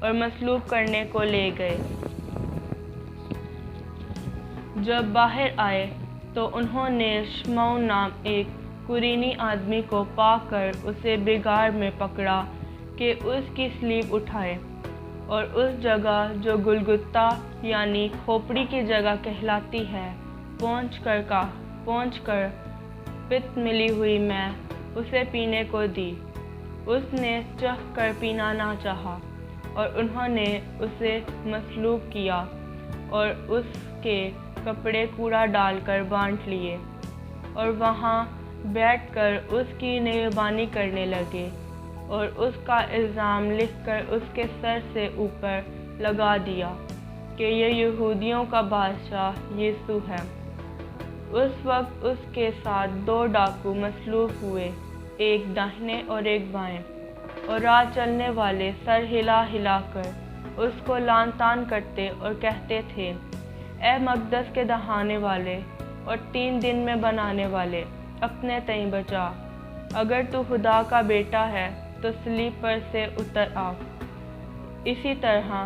اور مصلوب کرنے کو لے گئے۔ جب باہر آئے تو انہوں نے شمعون نام ایک قرینی آدمی کو پا کر اسے بگاڑ میں پکڑا کہ اس کی سلیب اٹھائے، اور اس جگہ جو گلگتا یعنی کھوپڑی کی جگہ کہلاتی ہے پہنچ کر پت ملی ہوئی میں اسے پینے کو دی۔ اس نے چکھ کر پینا نہ چاہا، اور انہوں نے اسے مصلوب کیا اور اس کے کپڑے کوڑا ڈال کر بانٹ لیے، اور وہاں بیٹھ کر اس کی نگہبانی کرنے لگے، اور اس کا الزام لکھ کر اس کے سر سے اوپر لگا دیا کہ یہ یہودیوں کا بادشاہ یسوع ہے۔ اس وقت اس کے ساتھ 2 ڈاکو مصلوب ہوئے، ایک داہنے اور ایک بائیں، اور راہ چلنے والے سر ہلا ہلا کر اس کو لعن طعن کرتے اور کہتے تھے، اے مقدس کے ڈھانے والے اور 3 دن میں بنانے والے، اپنے تئیں بچا۔ اگر تو خدا کا بیٹا ہے تو صلیب پر سے اتر آ۔ اسی طرح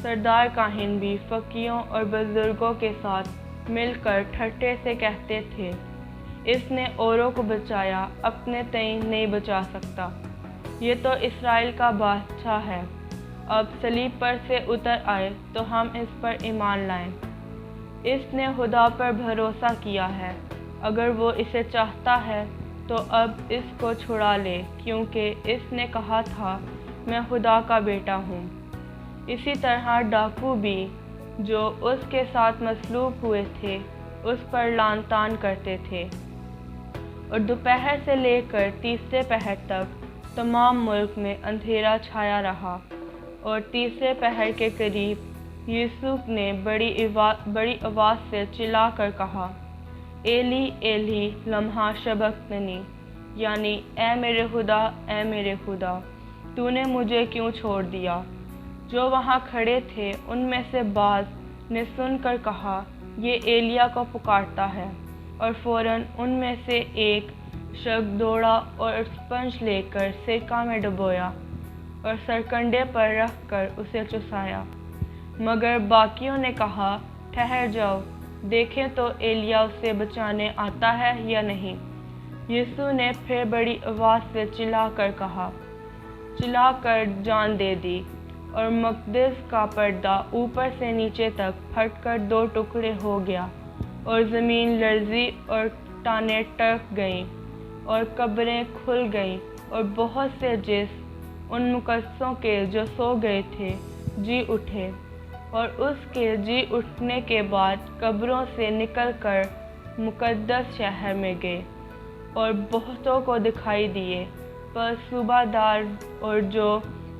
سردار کاہن بھی فقیہوں اور بزرگوں کے ساتھ مل کر ٹھٹھے سے کہتے تھے، اس نے اوروں کو بچایا، اپنے تئیں نہیں بچا سکتا۔ یہ تو اسرائیل کا بادشاہ ہے، اب صلیب پر سے اتر آئے تو ہم اس پر ایمان لائیں۔ اس نے خدا پر بھروسہ کیا ہے، اگر وہ اسے چاہتا ہے تو اب اس کو چھڑا لے، کیونکہ اس نے کہا تھا میں خدا کا بیٹا ہوں۔ اسی طرح ڈاکو بھی جو اس کے ساتھ مصلوب ہوئے تھے اس پر لعن طعن کرتے تھے۔ اور دوپہر سے لے کر تیسرے پہر تک تمام ملک میں اندھیرا چھایا رہا، اور تیسرے پہر کے قریب یوسف نے بڑی آواز سے چلا کر کہا، ایلی ایلی لما شبقتنی، یعنی اے میرے خدا تو نے مجھے کیوں چھوڑ دیا۔ جو وہاں کھڑے تھے ان میں سے بعض نے سن کر کہا، یہ ایلیا کو پکارتا ہے، اور فوراً ان میں سے ایک شخص دوڑا اور اسپنج لے کر سرکہ میں ڈبویا اور سرکنڈے پر رکھ کر اسے چسایا۔ مگر باقیوں نے کہا، ٹھہر جاؤ، دیکھیں تو ایلیا اسے بچانے آتا ہے یا نہیں۔ یسوع نے پھر بڑی آواز سے چلا کر جان دے دی، اور مقدس کا پردہ اوپر سے نیچے تک پھٹ کر 2 ٹکڑے ہو گیا، اور زمین لرزی اور ٹانیں ٹرک گئیں، اور قبریں کھل گئیں، اور بہت سے جسم ان مقدسوں کے جو سو گئے تھے جی اٹھے، اور اس کے جی اٹھنے کے بعد قبروں سے نکل کر مقدس شہر میں گئے، اور بہتوں کو دکھائی دیے۔ پس صوبہ دار اور جو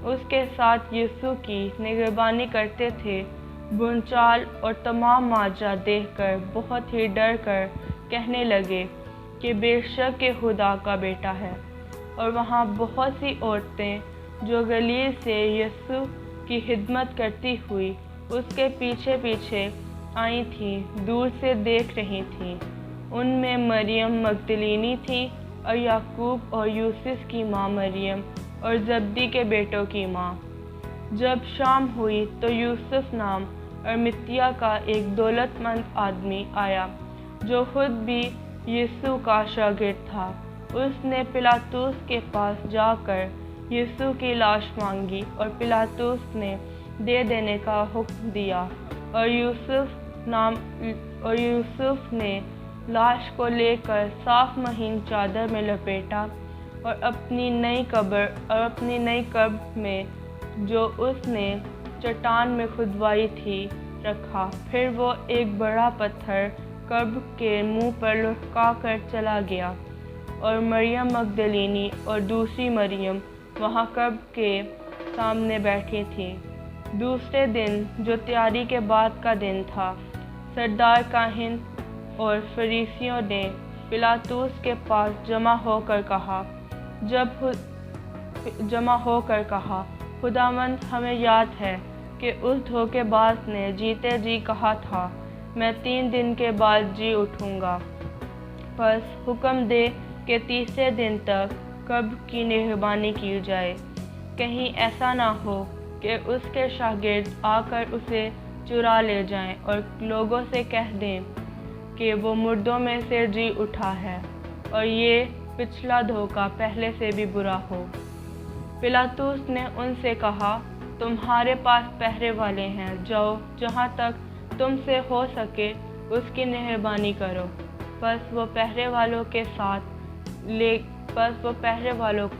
اس کے ساتھ یسوع کی نگہبانی کرتے تھے بھونچال اور تمام ماجرا دیکھ کر بہت ہی ڈر کر کہنے لگے کہ بے شک یہ خدا کا بیٹا ہے۔ اور وہاں بہت سی عورتیں جو گلیل سے یسوع کی خدمت کرتی ہوئی اس کے پیچھے پیچھے آئی تھیں، دور سے دیکھ رہی تھیں۔ ان میں مریم مگدلینی تھی، اور یعقوب اور یوسف کی ماں مریم، اور زبدی کے بیٹوں کی ماں۔ جب شام ہوئی تو یوسف نام ارمتیا کا ایک دولت مند آدمی آیا جو خود بھی یسوع کا شاگرد تھا۔ اس نے پلاطس کے پاس جا کر یسوع کی لاش مانگی، اور پلاطس نے دے دینے کا حکم دیا، اور یوسف نے لاش کو لے کر صاف مہین چادر میں لپیٹا، اور اپنی نئی قبر میں جو اس نے چٹان میں کھدوائی تھی رکھا۔ پھر وہ ایک بڑا پتھر قبر کے منہ پر لٹکا کر چلا گیا، اور مریم مگدلینی اور دوسری مریم وہاں قبر کے سامنے بیٹھی تھیں۔ دوسرے دن جو تیاری کے بعد کا دن تھا، سردار کاہن اور فریسیوں نے پلاطس کے پاس جمع ہو کر کہا، خداوند ہمیں یاد ہے کہ اس دھوکے باز نے جیتے جی کہا تھا، میں 3 دن کے بعد جی اٹھوں گا۔ پس حکم دے کہ تیسرے دن تک قبر کی نگہبانی کی جائے، کہیں ایسا نہ ہو کہ اس کے شاگرد آ کر اسے چرا لے جائیں اور لوگوں سے کہہ دیں کہ وہ مردوں میں سے جی اٹھا ہے اور یہ پچھلا دھوکہ پہلے سے بھی برا ہو۔ پلاطس نے ان سے کہا، تمہارے پاس پہرے والے ہیں، جاؤ، جہاں تک تم سے ہو سکے اس کی نگہبانی کرو۔ پس وہ پہرے والوں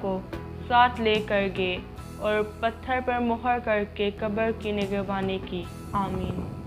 کو ساتھ لے کر گئے اور پتھر پر مہر کر کے قبر کی نگہبانی کی۔ آمین۔